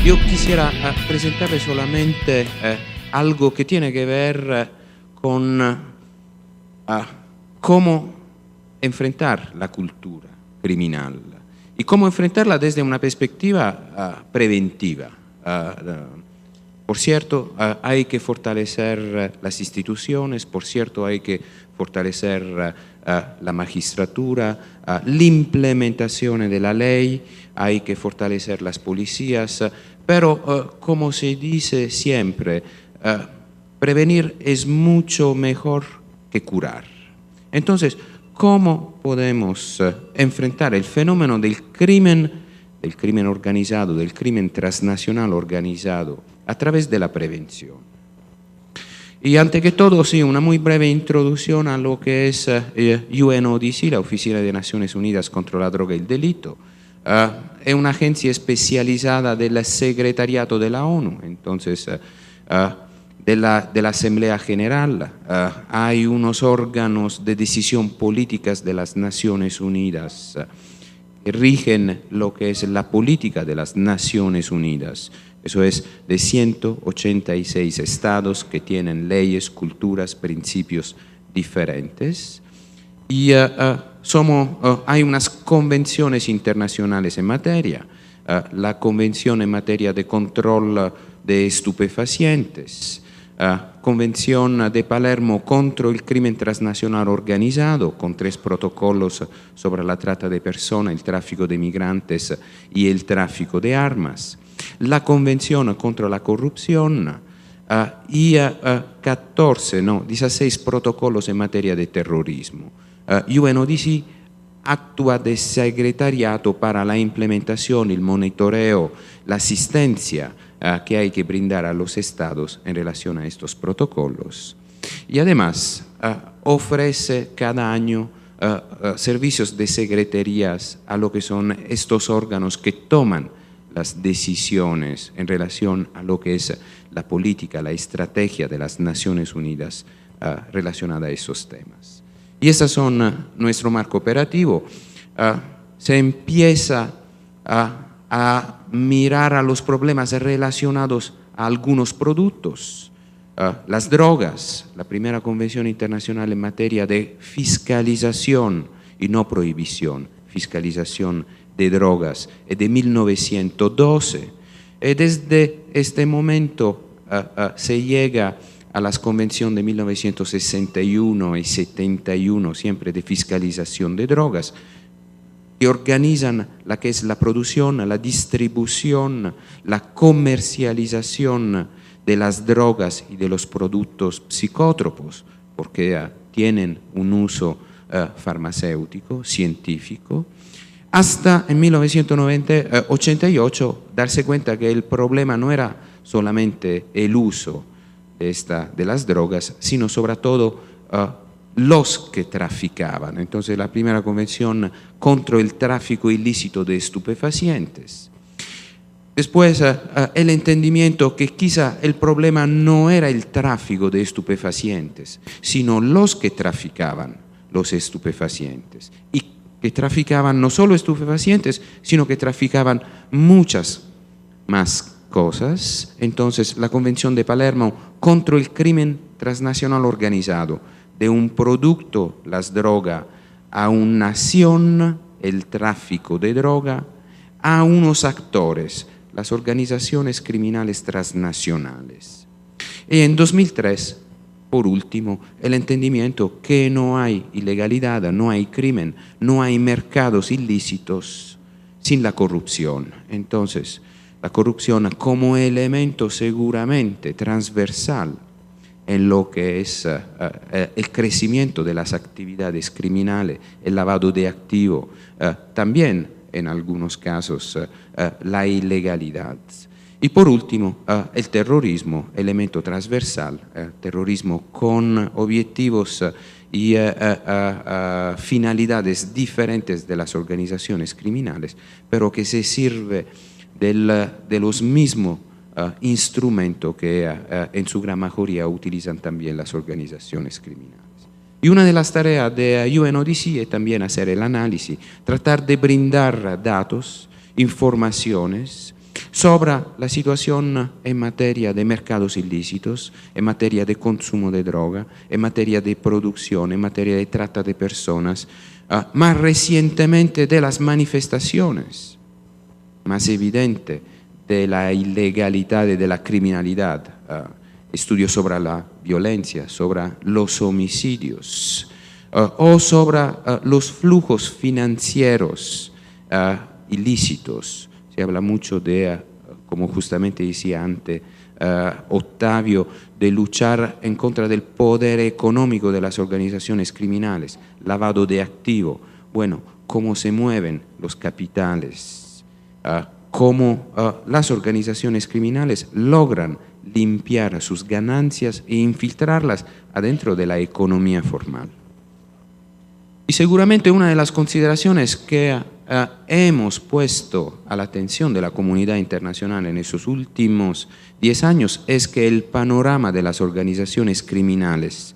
Yo quisiera presentarle solamente algo que tiene que ver con cómo enfrentar la cultura criminal y cómo enfrentarla desde una perspectiva preventiva. Por cierto, hay que fortalecer las instituciones, por cierto, hay que fortalecer la magistratura, la implementación de la ley, hay que fortalecer las policías, pero como se dice siempre, prevenir es mucho mejor que curar. Entonces, ¿cómo podemos enfrentar el fenómeno del crimen organizado, del crimen transnacional organizado, a través de la prevención? Y ante que todo, sí, una muy breve introducción a lo que es UNODC, la Oficina de Naciones Unidas contra la Droga y el Delito. Es una agencia especializada del Secretariado de la ONU, entonces de la Asamblea General. Hay unos órganos de decisión políticas de las Naciones Unidas que rigen lo que es la política de las Naciones Unidas. Eso es de 186 estados que tienen leyes, culturas, principios diferentes. Y hay unas convenciones internacionales en materia. La Convención en materia de control de estupefacientes, Convención de Palermo contra el crimen transnacional organizado, con 3 protocolos sobre la trata de personas, el tráfico de migrantes y el tráfico de armas. La Convención contra la corrupción y 16 protocolos en materia de terrorismo. UNODC actúa de secretariado para la implementación, el monitoreo, la asistencia que hay que brindar a los estados en relación a estos protocolos. Y además ofrece cada año servicios de secretarías a lo que son estos órganos que toman las decisiones en relación a lo que es la política, la estrategia de las Naciones Unidas relacionada a esos temas. Y esas son nuestro marco operativo. Se empieza a mirar a los problemas relacionados a algunos productos. Las drogas, la primera convención internacional en materia de fiscalización y no prohibición, fiscalización de drogas, es de 1912. Desde este momento se llega a las convenciones de 1961 y 71, siempre de fiscalización de drogas, que organizan la que es la producción, la distribución, la comercialización de las drogas y de los productos psicótropos, porque tienen un uso farmacéutico, científico, hasta en 1988 darse cuenta que el problema no era solamente el uso de las drogas, sino sobre todo los que traficaban. Entonces la primera convención contra el tráfico ilícito de estupefacientes. Después el entendimiento que quizá el problema no era el tráfico de estupefacientes, sino los que traficaban los estupefacientes. Y que traficaban no solo estupefacientes, sino que traficaban muchas más cosas. Entonces la Convención de Palermo contra el crimen transnacional organizado, de un producto, las drogas, a una nación, el tráfico de droga, a unos actores, las organizaciones criminales transnacionales. Y en 2003, por último, el entendimiento que no hay ilegalidad, no hay crimen, no hay mercados ilícitos sin la corrupción. Entonces, la corrupción como elemento seguramente transversal en lo que es el crecimiento de las actividades criminales, el lavado de activos, también en algunos casos la ilegalidad. Y por último, el terrorismo, elemento transversal, terrorismo con objetivos y finalidades diferentes de las organizaciones criminales, pero que se sirve de los mismos instrumentos que en su gran mayoría utilizan también las organizaciones criminales. Y una de las tareas de UNODC es también hacer el análisis, tratar de brindar datos, informaciones Sobra la situación en materia de mercados ilícitos, en materia de consumo de droga, en materia de producción, en materia de trata de personas, más recientemente de las manifestaciones más evidentes de la ilegalidad y de la criminalidad, estudios sobre la violencia, sobre los homicidios, o sobre los flujos financieros ilícitos. Se habla mucho de, como justamente decía antes Octavio, de luchar en contra del poder económico de las organizaciones criminales, lavado de activos, bueno, cómo se mueven los capitales, cómo las organizaciones criminales logran limpiar sus ganancias e infiltrarlas adentro de la economía formal. Y seguramente una de las consideraciones que hemos puesto a la atención de la comunidad internacional en esos últimos 10 años es que el panorama de las organizaciones criminales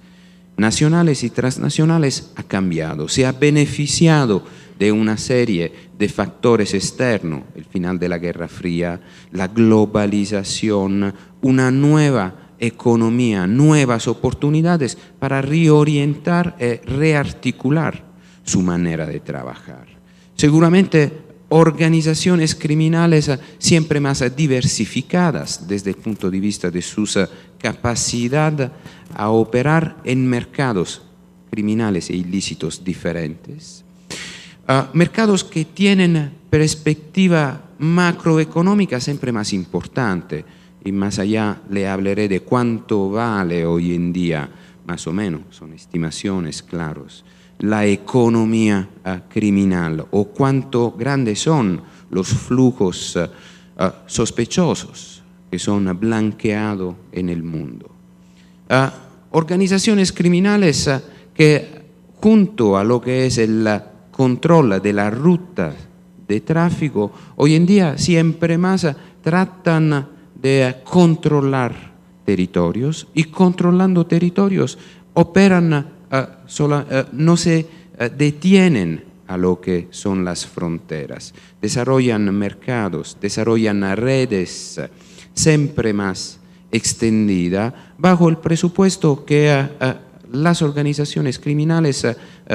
nacionales y transnacionales ha cambiado, se ha beneficiado de una serie de factores externos, el final de la Guerra Fría, la globalización, una nueva economía, nuevas oportunidades para reorientar y rearticular su manera de trabajar. Seguramente organizaciones criminales siempre más diversificadas desde el punto de vista de su capacidad a operar en mercados criminales e ilícitos diferentes. Mercados que tienen perspectiva macroeconómica siempre más importante, y más allá le hablaré de cuánto vale hoy en día, más o menos, son estimaciones claras, la economía criminal o cuánto grandes son los flujos sospechosos que son blanqueados en el mundo. Organizaciones criminales que junto a lo que es el control de la ruta de tráfico, hoy en día siempre más tratan de controlar territorios y controlando territorios operan, no se detienen a lo que son las fronteras, desarrollan mercados, desarrollan redes siempre más extendidas bajo el presupuesto que las organizaciones criminales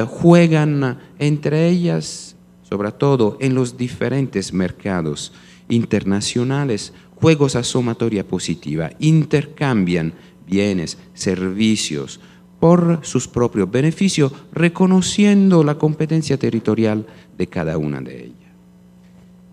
juegan entre ellas, sobre todo en los diferentes mercados internacionales, juegos a sumatoria positiva, intercambian bienes, servicios por sus propios beneficios, reconociendo la competencia territorial de cada una de ellas.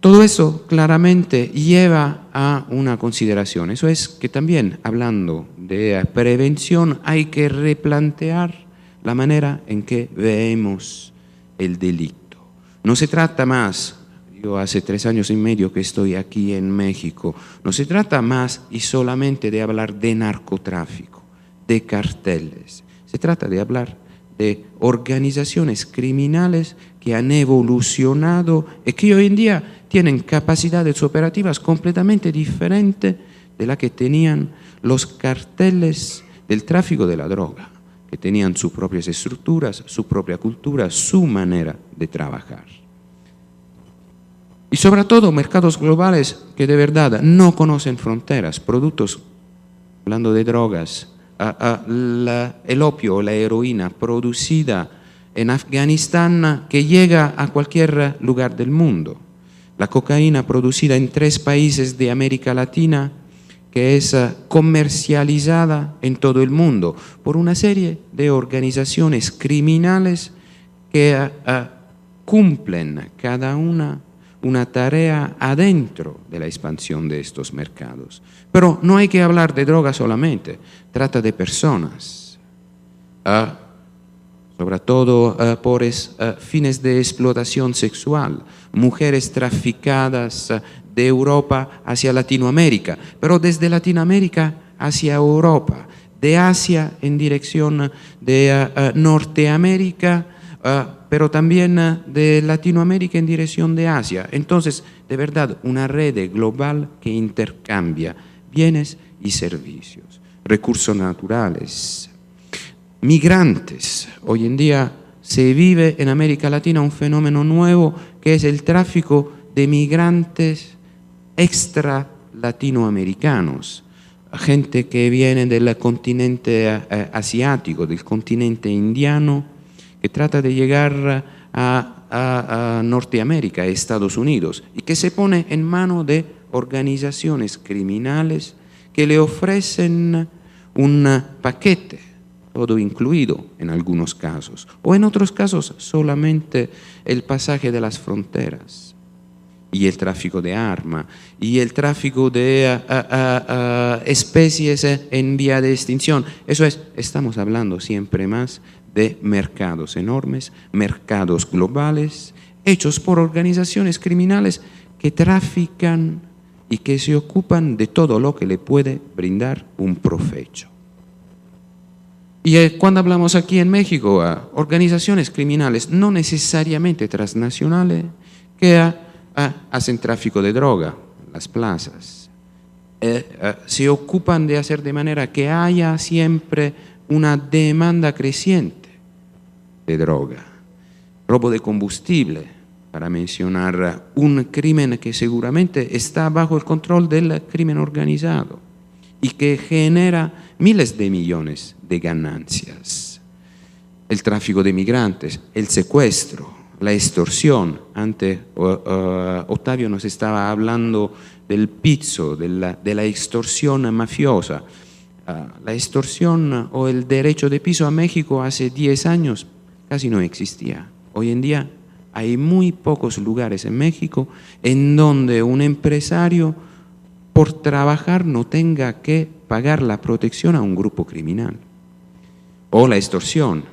Todo eso claramente lleva a una consideración, eso es que también hablando de prevención hay que replantear la manera en que vemos el delito. No se trata más, yo hace 3 años y medio que estoy aquí en México, no se trata más y solamente de hablar de narcotráfico, de carteles, se trata de hablar de organizaciones criminales que han evolucionado y que hoy en día tienen capacidades operativas completamente diferentes de las que tenían los carteles del tráfico de la droga, que tenían sus propias estructuras, su propia cultura, su manera de trabajar. Y sobre todo mercados globales que de verdad no conocen fronteras, productos, hablando de drogas, el opio o la heroína producida en Afganistán que llega a cualquier lugar del mundo, la cocaína producida en 3 países de América Latina que es comercializada en todo el mundo por una serie de organizaciones criminales que cumplen cada una tarea adentro de la expansión de estos mercados. Pero no hay que hablar de droga solamente, trata de personas, sobre todo por fines de explotación sexual, mujeres traficadas de Europa hacia Latinoamérica, pero desde Latinoamérica hacia Europa, de Asia en dirección de Norteamérica, pero también de Latinoamérica en dirección de Asia. Entonces, de verdad, una red global que intercambia bienes y servicios, recursos naturales, migrantes. Hoy en día se vive en América Latina un fenómeno nuevo que es el tráfico de migrantes extra latinoamericanos, gente que viene del continente asiático, del continente indiano, que trata de llegar a Norteamérica, a Estados Unidos, y que se pone en manos de organizaciones criminales que le ofrecen un paquete, todo incluido en algunos casos, o en otros casos solamente el pasaje de las fronteras, y el tráfico de armas, y el tráfico de especies en vía de extinción. Eso es, estamos hablando siempre más de mercados enormes, mercados globales, hechos por organizaciones criminales que trafican y que se ocupan de todo lo que le puede brindar un provecho. Y cuando hablamos aquí en México a organizaciones criminales no necesariamente transnacionales que hacen tráfico de droga, las plazas, se ocupan de hacer de manera que haya siempre una demanda creciente de droga, robo de combustible, para mencionar un crimen que seguramente está bajo el control del crimen organizado y que genera miles de millones de ganancias. El tráfico de migrantes, el secuestro, la extorsión. Antes Octavio nos estaba hablando del pizzo, de la extorsión mafiosa. La extorsión o el derecho de piso a México hace 10 años casi no existía. Hoy en día hay muy pocos lugares en México en donde un empresario por trabajar no tenga que pagar la protección a un grupo criminal. O la extorsión.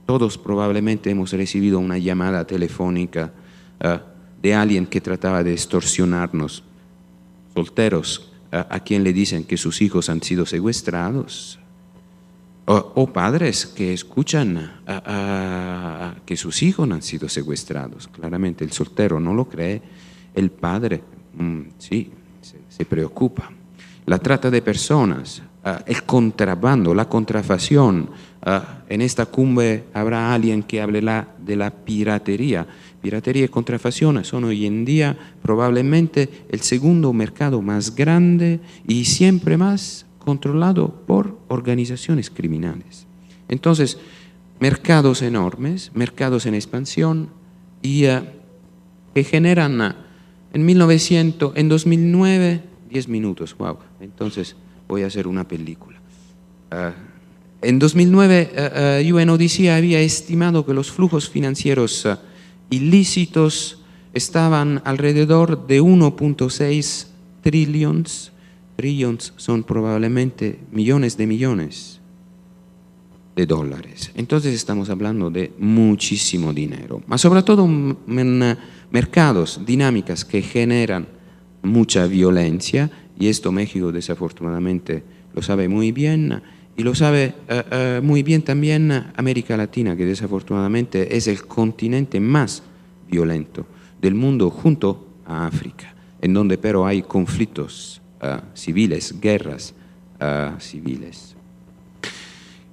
Todos probablemente hemos recibido una llamada telefónica de alguien que trataba de extorsionarnos, solteros, a quien le dicen que sus hijos han sido secuestrados, o padres que escuchan que sus hijos han sido secuestrados. Claramente el soltero no lo cree, el padre sí, se preocupa. La trata de personas, el contrabando, la contrafacción. En esta cumbre habrá alguien que hable de la piratería. Piratería y contrafacción son hoy en día probablemente el segundo mercado más grande y siempre más controlado por organizaciones criminales. Entonces, mercados enormes, mercados en expansión y que generan en 2009, 10 minutos, wow, entonces voy a hacer una película. En 2009, UNODC había estimado que los flujos financieros ilícitos estaban alrededor de 1.6 trillones. Trillions son probablemente millones de millones de dólares. Entonces estamos hablando de muchísimo dinero, mas sobre todo en mercados, dinámicas que generan mucha violencia, y esto México desafortunadamente lo sabe muy bien, y lo sabe muy bien también América Latina, que desafortunadamente es el continente más violento del mundo junto a África, en donde pero hay conflictos civiles, guerras civiles.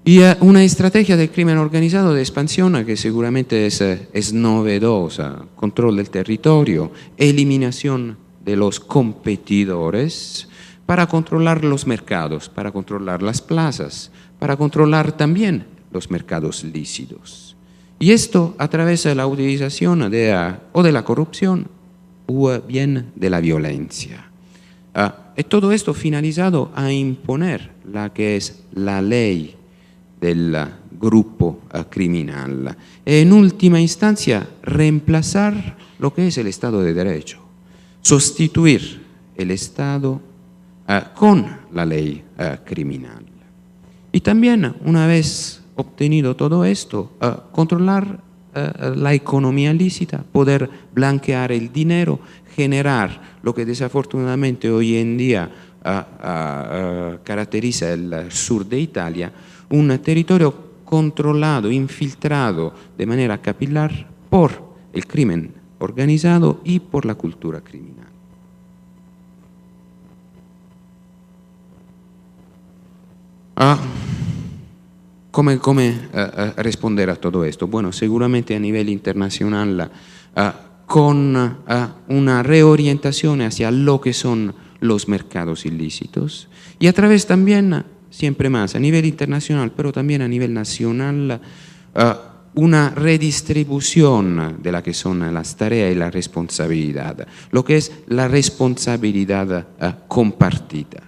Y una estrategia del crimen organizado de expansión que seguramente es novedosa: control del territorio, eliminación de los competidores, para controlar los mercados, para controlar las plazas, para controlar también los mercados lícitos. Y esto a través de la utilización o de la corrupción o bien de la violencia. Y todo esto finalizado a imponer la que es la ley del grupo criminal. En última instancia, reemplazar lo que es el Estado de Derecho, sustituir el Estado con la ley criminal. Y también, una vez obtenido todo esto, controlar la economía lícita, poder blanquear el dinero, generar lo que desafortunadamente hoy en día caracteriza el sur de Italia, un territorio controlado, infiltrado de manera capilar por el crimen organizado y por la cultura criminal. ¿Cómo responder a todo esto? Bueno, seguramente a nivel internacional con una reorientación hacia lo que son los mercados ilícitos y a través también, siempre más a nivel internacional, pero también a nivel nacional, una redistribución de la que son las tareas y la responsabilidad, lo que es la responsabilidad compartida.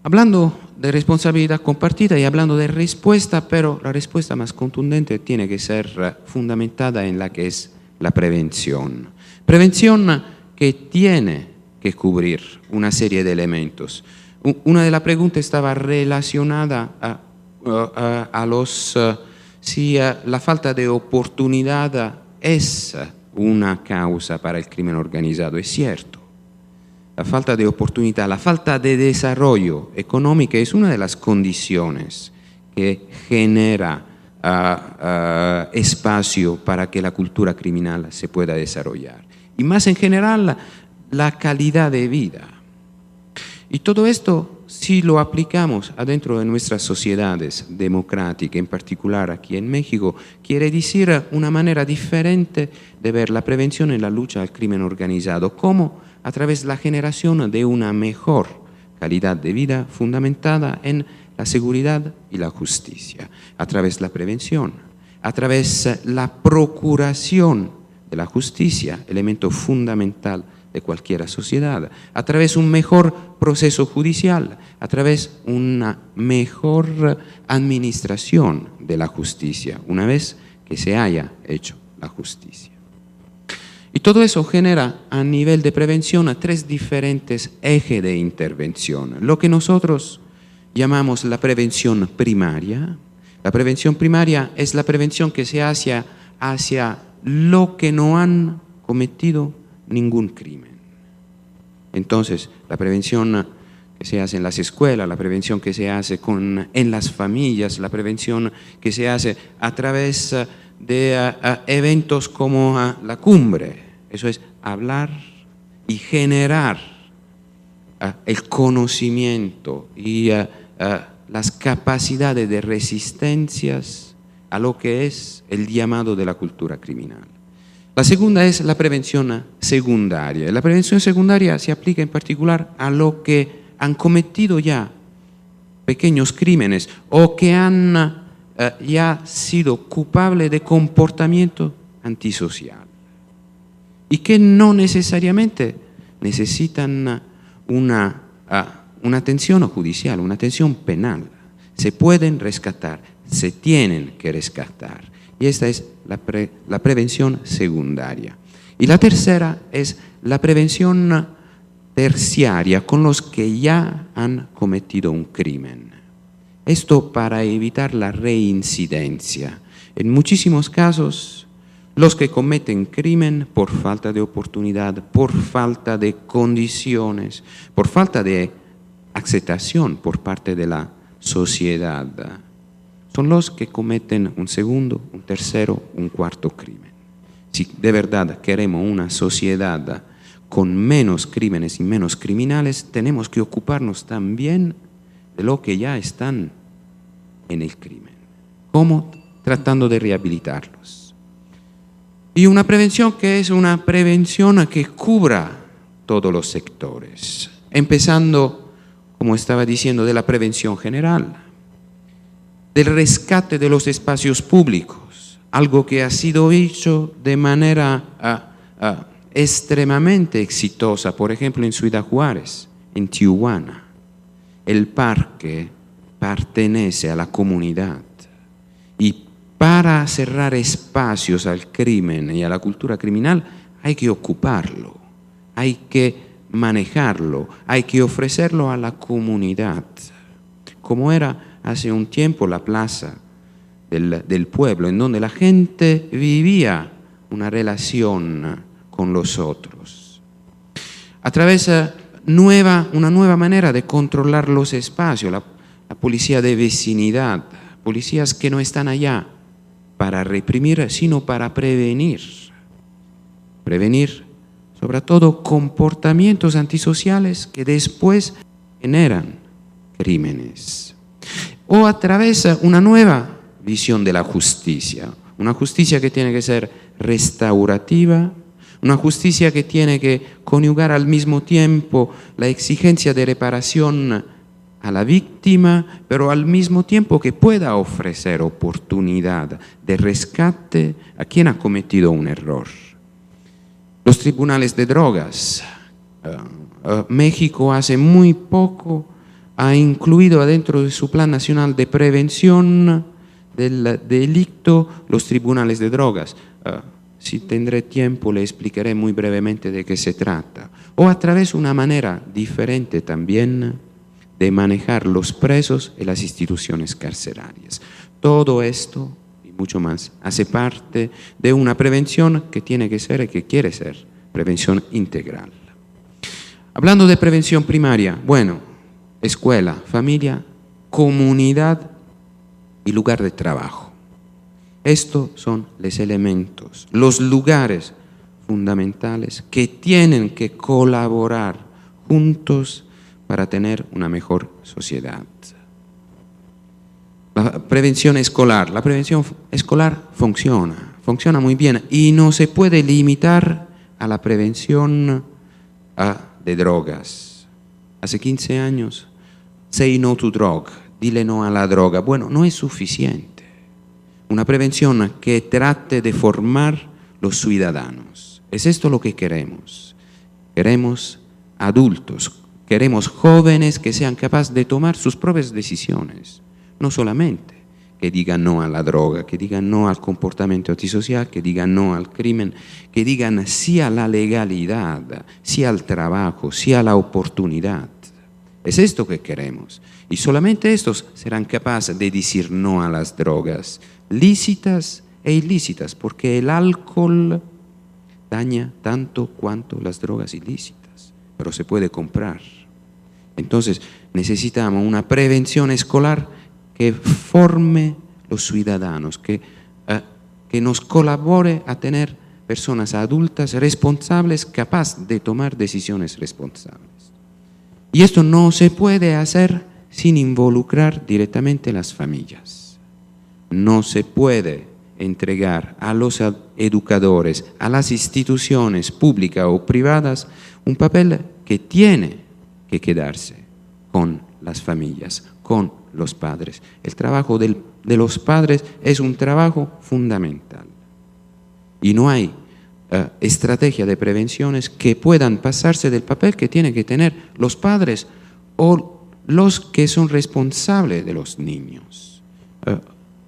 Hablando de responsabilidad compartida y hablando de respuesta, pero la respuesta más contundente tiene que ser fundamentada en la que es la prevención. Prevención que tiene que cubrir una serie de elementos. Una de las preguntas estaba relacionada a si la falta de oportunidad es una causa para el crimen organizado. Es cierto. La falta de oportunidad, la falta de desarrollo económico es una de las condiciones que genera espacio para que la cultura criminal se pueda desarrollar. Y más en general, la calidad de vida. Y todo esto, si lo aplicamos adentro de nuestras sociedades democráticas, en particular aquí en México, quiere decir una manera diferente de ver la prevención y la lucha al crimen organizado, como a través de la generación de una mejor calidad de vida fundamentada en la seguridad y la justicia, a través de la prevención, a través de la procuración de la justicia, elemento fundamental de cualquier sociedad, a través de un mejor proceso judicial, a través de una mejor administración de la justicia, una vez que se haya hecho la justicia. Y todo eso genera a nivel de prevención tres diferentes ejes de intervención. Lo que nosotros llamamos la prevención primaria. La prevención primaria es la prevención que se hace hacia lo que no han cometido ningún crimen. Entonces, la prevención que se hace en las escuelas, la prevención que se hace en las familias, la prevención que se hace a través de eventos como la cumbre. Eso es hablar y generar el conocimiento y las capacidades de resistencias a lo que es el llamado de la cultura criminal. La segunda es la prevención secundaria. La prevención secundaria se aplica en particular a lo que han cometido ya pequeños crímenes o que han ya sido culpables de comportamiento antisocial y que no necesariamente necesitan una atención judicial, una atención penal. Se pueden rescatar, se tienen que rescatar. Y esta es la prevención secundaria. Y la tercera es la prevención terciaria con los que ya han cometido un crimen. Esto para evitar la reincidencia. En muchísimos casos, los que cometen crimen por falta de oportunidad, por falta de condiciones, por falta de aceptación por parte de la sociedad, son los que cometen un segundo, un tercero, un cuarto crimen. Si de verdad queremos una sociedad con menos crímenes y menos criminales, tenemos que ocuparnos también de lo que ya están en el crimen. ¿Cómo? Tratando de rehabilitarlos. Y una prevención que es una prevención que cubra todos los sectores, empezando, como estaba diciendo, de la prevención general, del rescate de los espacios públicos, algo que ha sido hecho de manera extremadamente exitosa, por ejemplo en Ciudad Juárez, en Tijuana. El parque pertenece a la comunidad y para cerrar espacios al crimen y a la cultura criminal hay que ocuparlo, hay que manejarlo, hay que ofrecerlo a la comunidad, como era hace un tiempo la plaza del pueblo, en donde la gente vivía una relación con los otros. A través de una nueva manera de controlar los espacios, la policía de vecindad, policías que no están allá para reprimir, sino para prevenir. Prevenir, sobre todo, comportamientos antisociales que después generan crímenes. O a través de una nueva visión de la justicia, una justicia que tiene que ser restaurativa, una justicia que tiene que conyugar al mismo tiempo la exigencia de reparación a la víctima, pero al mismo tiempo que pueda ofrecer oportunidad de rescate a quien ha cometido un error. Los tribunales de drogas. México hace muy poco ha incluido dentro de su Plan Nacional de Prevención del Delito los tribunales de drogas. Si tendré tiempo le explicaré muy brevemente de qué se trata. O a través de una manera diferente también de manejar los presos y las instituciones carcelarias. Todo esto y mucho más hace parte de una prevención que tiene que ser y que quiere ser prevención integral. Hablando de prevención primaria, bueno, escuela, familia, comunidad y lugar de trabajo. Estos son los elementos, los lugares fundamentales que tienen que colaborar juntos para tener una mejor sociedad. La prevención escolar funciona muy bien y no se puede limitar a la prevención de drogas. Hace 15 años, say no to drug, dile no a la droga. Bueno, no es suficiente. Una prevención que trate de formar los ciudadanos. Es esto lo que queremos. Queremos adultos, queremos jóvenes que sean capaces de tomar sus propias decisiones. No solamente que digan no a la droga, que digan no al comportamiento antisocial, que digan no al crimen, que digan sí a la legalidad, sí al trabajo, sí a la oportunidad. Es esto que queremos. Y solamente estos serán capaces de decir no a las drogas, lícitas e ilícitas, porque el alcohol daña tanto cuanto las drogas ilícitas, pero se puede comprar. Entonces necesitamos una prevención escolar que forme los ciudadanos, que nos colabore a tener personas adultas responsables, capaces de tomar decisiones responsables. Y esto no se puede hacer sin involucrar directamente las familias. No se puede entregar a los educadores, a las instituciones públicas o privadas, un papel que tiene que quedarse con las familias, con los padres. El trabajo de los padres es un trabajo fundamental. Y no hay estrategia de prevenciones que puedan pasarse del papel que tienen que tener los padres o los que son responsables de los niños.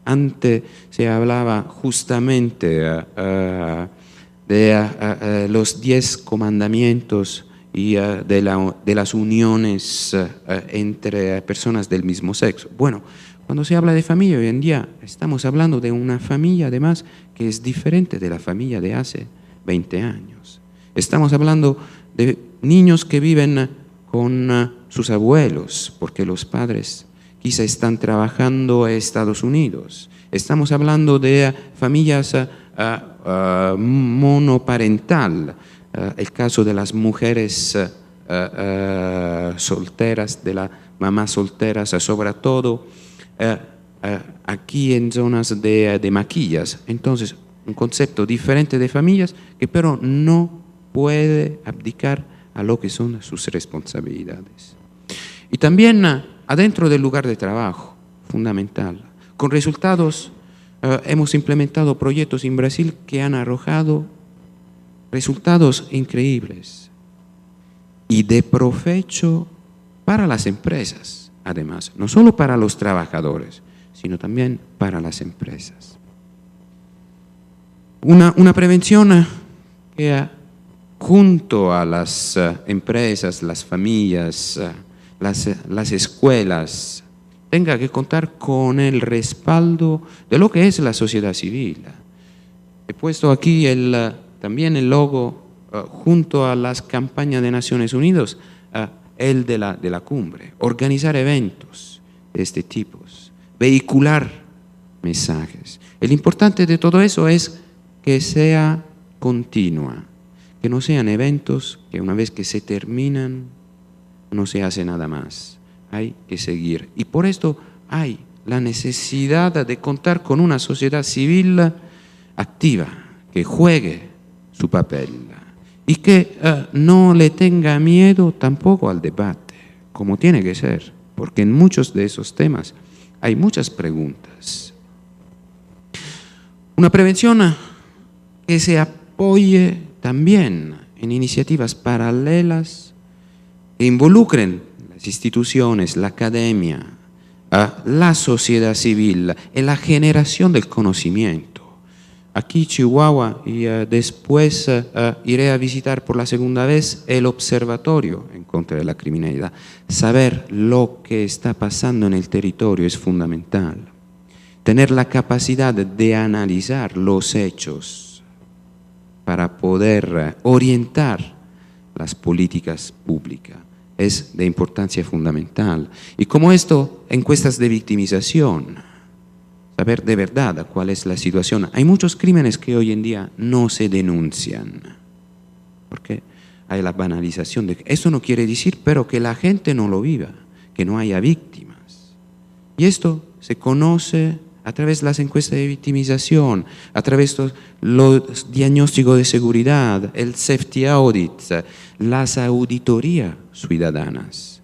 Antes se hablaba justamente de los 10 comandamientos y de las uniones entre personas del mismo sexo. Bueno, cuando se habla de familia hoy en día, estamos hablando de una familia además que es diferente de la familia de hace 20 años. Estamos hablando de niños que viven con sus abuelos, porque los padres quizá están trabajando en Estados Unidos. Estamos hablando de familias monoparental, el caso de las mujeres solteras, de las mamás solteras, sobre todo aquí en zonas de Maquillas. Entonces, un concepto diferente de familias que pero no puede abdicar a lo que son sus responsabilidades. Y también adentro del lugar de trabajo, fundamental. Con resultados, hemos implementado proyectos en Brasil que han arrojado resultados increíbles y de provecho para las empresas, además, no solo para los trabajadores, sino también para las empresas. Una prevención que junto a las empresas, las familias, las escuelas, tenga que contar con el respaldo de lo que es la sociedad civil. He puesto aquí también el logo junto a las campañas de Naciones Unidas, el de la cumbre, organizar eventos de este tipo, vehicular mensajes. El importante de todo eso es que sea continua, que no sean eventos que una vez que se terminan no se hace nada más. Hay que seguir. Y por esto hay la necesidad de contar con una sociedad civil activa, que juegue su papel y que no le tenga miedo tampoco al debate, como tiene que ser, porque en muchos de esos temas hay muchas preguntas. Una prevención que se apoye también en iniciativas paralelas que involucren las instituciones, la academia, la sociedad civil, en la generación del conocimiento. Aquí Chihuahua y después iré a visitar por la segunda vez el Observatorio en contra de la criminalidad. Saber lo que está pasando en el territorio es fundamental. Tener la capacidad de analizar los hechos para poder orientar las políticas públicas es de importancia fundamental. Y como esto, encuestas de victimización, saber de verdad cuál es la situación. Hay muchos crímenes que hoy en día no se denuncian, porque hay la banalización de... Eso no quiere decir, pero que la gente no lo viva, que no haya víctimas. Y esto se conoce a través de las encuestas de victimización, a través de los diagnósticos de seguridad, el safety audit, las auditorías ciudadanas.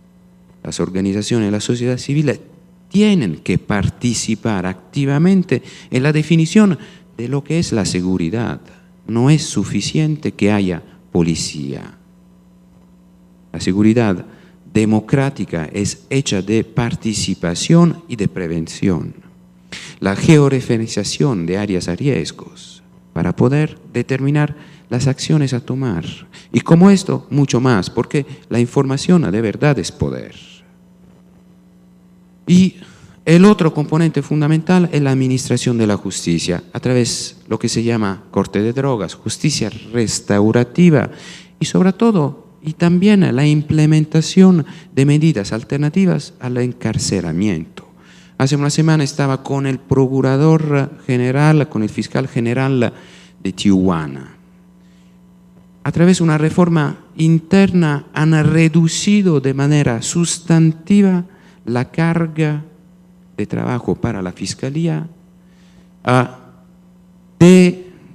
Las organizaciones de la sociedad civil tienen que participar activamente en la definición de lo que es la seguridad. No es suficiente que haya policía. La seguridad democrática es hecha de participación y de prevención. La georreferenciación de áreas a riesgos para poder determinar las acciones a tomar. Y como esto, mucho más, porque la información de verdad es poder. Y el otro componente fundamental es la administración de la justicia, a través de lo que se llama corte de drogas, justicia restaurativa y sobre todo, y también la implementación de medidas alternativas al encarcelamiento. Hace una semana estaba con el procurador general, con el fiscal general de Tijuana. A través de una reforma interna han reducido de manera sustantiva la carga de trabajo para la fiscalía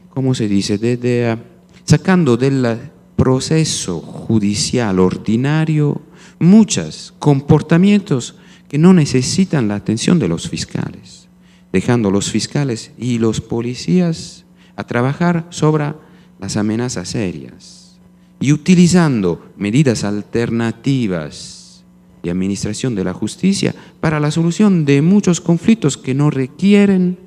¿cómo se dice? Sacando del proceso judicial ordinario muchos comportamientos que no necesitan la atención de los fiscales, dejando a los fiscales y los policías a trabajar sobre las amenazas serias y utilizando medidas alternativas y administración de la justicia para la solución de muchos conflictos que no requieren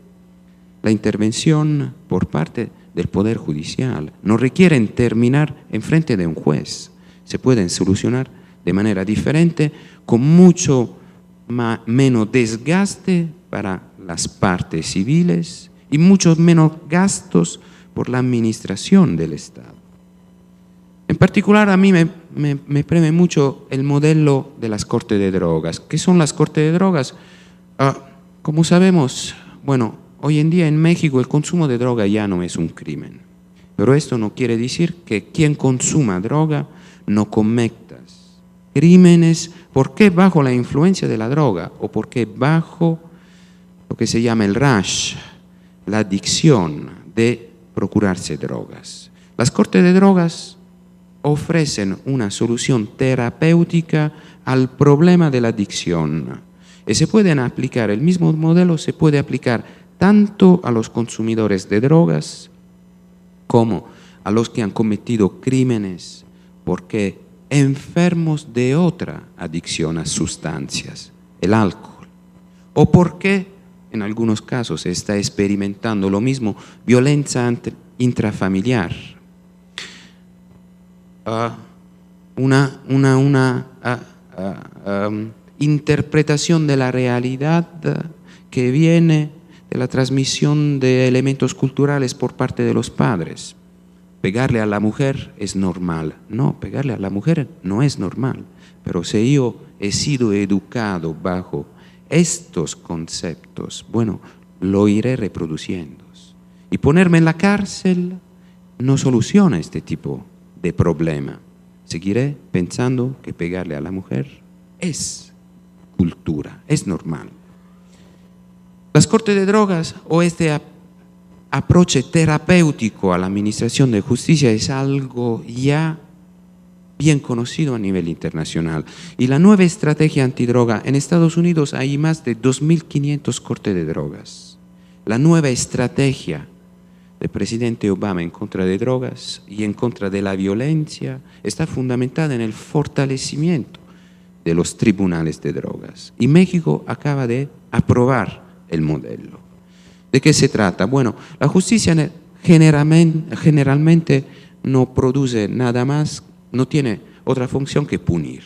la intervención por parte del Poder Judicial, no requieren terminar en frente de un juez, se pueden solucionar de manera diferente, con mucho menos desgaste para las partes civiles y muchos menos gastos por la administración del Estado. En particular, a mí me preme mucho el modelo de las cortes de drogas. ¿Qué son las cortes de drogas? Como sabemos, bueno, hoy en día en México el consumo de droga ya no es un crimen. Pero esto no quiere decir que quien consuma droga no cometa crímenes. ¿Por qué bajo la influencia de la droga? ¿O por qué bajo lo que se llama el rush, la adicción de procurarse drogas? Las cortes de drogas ofrecen una solución terapéutica al problema de la adicción. Y se pueden aplicar, el mismo modelo se puede aplicar tanto a los consumidores de drogas como a los que han cometido crímenes porque enfermos de otra adicción a sustancias, el alcohol, o porque en algunos casos se está experimentando lo mismo, violencia intrafamiliar. Interpretación de la realidad que viene de la transmisión de elementos culturales por parte de los padres. Pegarle a la mujer es normal. No, pegarle a la mujer no es normal. Pero si yo he sido educado bajo estos conceptos, bueno, lo iré reproduciendo. Y ponerme en la cárcel no soluciona este tipo de problema. Seguiré pensando que pegarle a la mujer es cultura, es normal. Las cortes de drogas o este approach terapéutico a la administración de justicia es algo ya bien conocido a nivel internacional. Y la nueva estrategia antidroga, en Estados Unidos hay más de 2.500 cortes de drogas. La nueva estrategia del presidente Obama en contra de drogas y en contra de la violencia está fundamentada en el fortalecimiento de los tribunales de drogas. Y México acaba de aprobar el modelo. ¿De qué se trata? Bueno, la justicia generalmente no produce nada más, no tiene otra función que punir.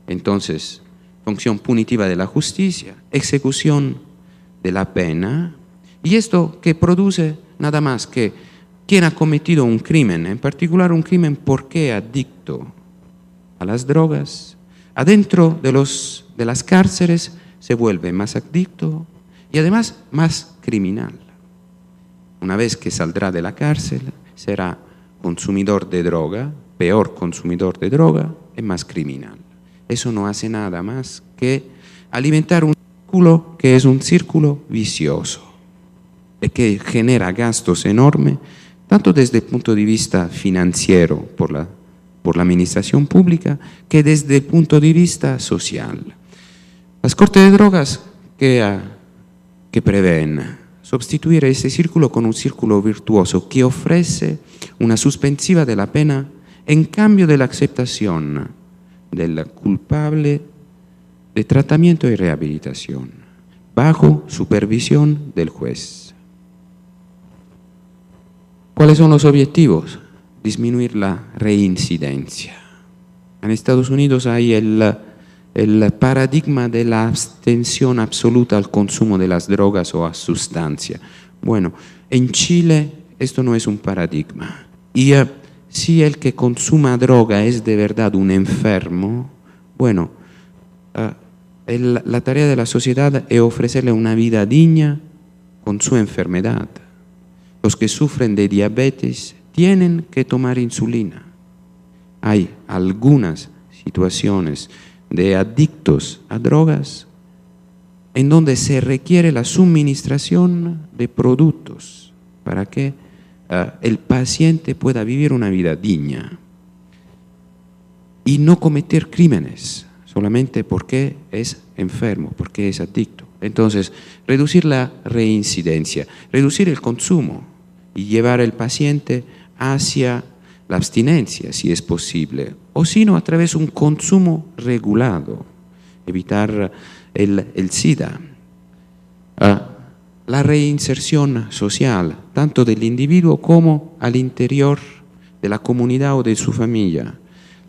Entonces, función punitiva de la justicia, ejecución de la pena, y esto que produce nada más que quien ha cometido un crimen, en particular un crimen porque adicto a las drogas, adentro de las cárceles se vuelve más adicto y además más criminal. Una vez que saldrá de la cárcel, será consumidor de droga, peor consumidor de droga y más criminal. Eso no hace nada más que alimentar un círculo que es un círculo vicioso, que genera gastos enormes, tanto desde el punto de vista financiero por la administración pública, que desde el punto de vista social. Las cortes de drogas que prevén sustituir ese círculo con un círculo virtuoso que ofrece una suspensiva de la pena en cambio de la aceptación del culpable de tratamiento y rehabilitación, bajo supervisión del juez. ¿Cuáles son los objetivos? Disminuir la reincidencia. En Estados Unidos hay el paradigma de la abstención absoluta al consumo de las drogas o a sustancia. Bueno, en Chile esto no es un paradigma. Y si el que consuma droga es de verdad un enfermo, bueno, la tarea de la sociedad es ofrecerle una vida digna con su enfermedad. Los que sufren de diabetes tienen que tomar insulina. Hay algunas situaciones de adictos a drogas en donde se requiere la suministración de productos para que el paciente pueda vivir una vida digna y no cometer crímenes solamente porque es enfermo, porque es adicto. Entonces, reducir la reincidencia, reducir el consumo y llevar al paciente hacia la abstinencia, si es posible, o si no, a través de un consumo regulado, evitar el SIDA. La reinserción social, tanto del individuo como al interior de la comunidad o de su familia,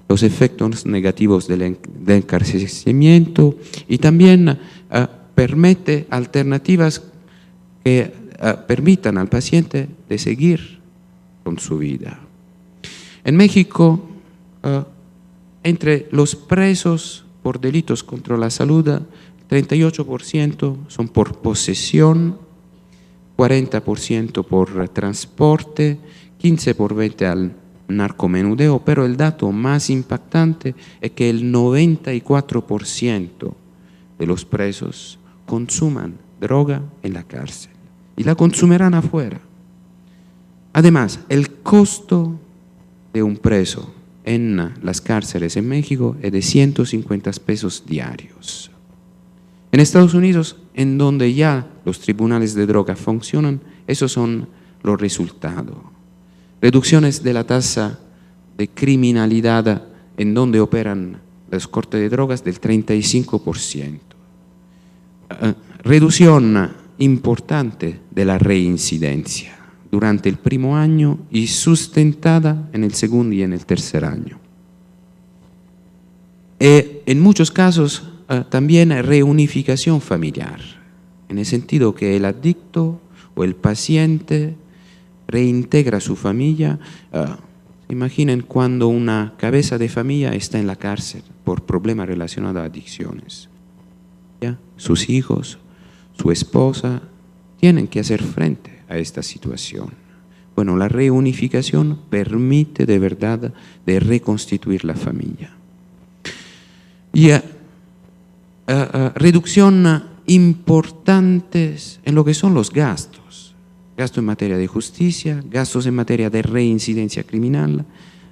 los efectos negativos del encarcelamiento y también permite alternativas que permitan al paciente de seguir con su vida. En México, entre los presos por delitos contra la salud, 38% son por posesión, 40% por transporte, 15% por venta al narcomenudeo, pero el dato más impactante es que el 94% de los presos consuman droga en la cárcel y la consumirán afuera. Además, el costo de un preso en las cárceles en México es de 150 pesos diarios. En Estados Unidos, en donde ya los tribunales de droga funcionan, esos son los resultados. Reducciones de la tasa de criminalidad en donde operan las cortes de drogas del 35%. Reducción importante de la reincidencia durante el primer año y sustentada en el segundo y en el tercer año. En muchos casos también reunificación familiar, en el sentido que el adicto o el paciente reintegra a su familia. Imaginen cuando una cabeza de familia está en la cárcel por problemas relacionados a adicciones. ¿Ya? Sus hijos, su esposa, tienen que hacer frente a esta situación. Bueno, la reunificación permite de verdad de reconstituir la familia. Y reducción importantes en lo que son los gastos gastos en materia de justicia, gastos en materia de reincidencia criminal,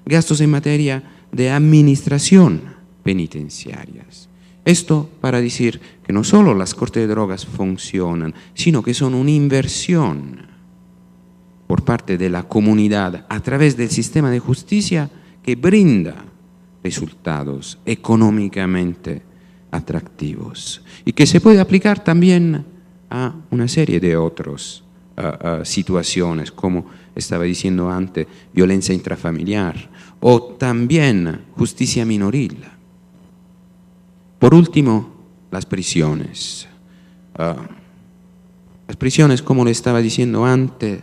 gastos en materia de administración penitenciarias. Esto para decir que no solo las cortes de drogas funcionan, sino que son una inversión por parte de la comunidad a través del sistema de justicia que brinda resultados económicamente atractivos y que se puede aplicar también a una serie de otras situaciones, como estaba diciendo antes, violencia intrafamiliar o también justicia minoril. Por último, las prisiones. Las prisiones, como le estaba diciendo antes,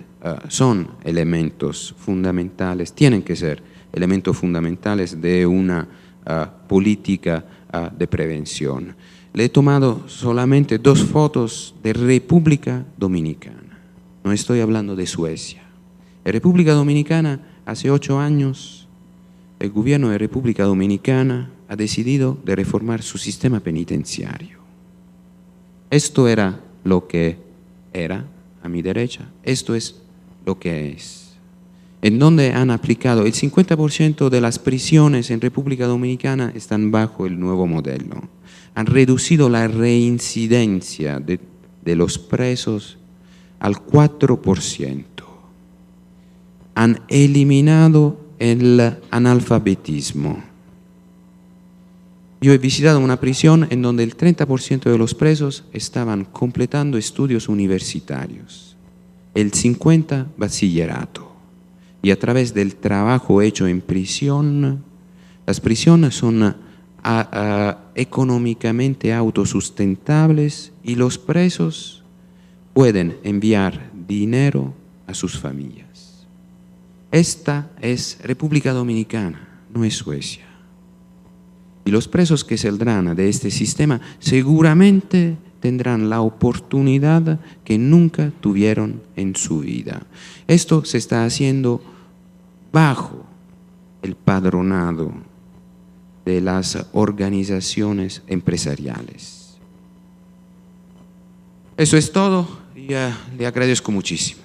son elementos fundamentales, tienen que ser elementos fundamentales de una política de prevención. Le he tomado solamente 2 fotos de República Dominicana. No estoy hablando de Suecia. En República Dominicana, hace 8 años, el gobierno de República Dominicana ha decidido de reformar su sistema penitenciario. Esto era lo que era a mi derecha, esto es lo que es. En donde han aplicado el 50% de las prisiones en República Dominicana están bajo el nuevo modelo. Han reducido la reincidencia de los presos al 4%. Han eliminado el analfabetismo. Yo he visitado una prisión en donde el 30% de los presos estaban completando estudios universitarios, el 50% bachillerato. Y a través del trabajo hecho en prisión, las prisiones son económicamente autosustentables y los presos pueden enviar dinero a sus familias. Esta es República Dominicana, no es Suecia. Y los presos que saldrán de este sistema seguramente tendrán la oportunidad que nunca tuvieron en su vida. Esto se está haciendo bajo el padronado de las organizaciones empresariales. Eso es todo y le agradezco muchísimo.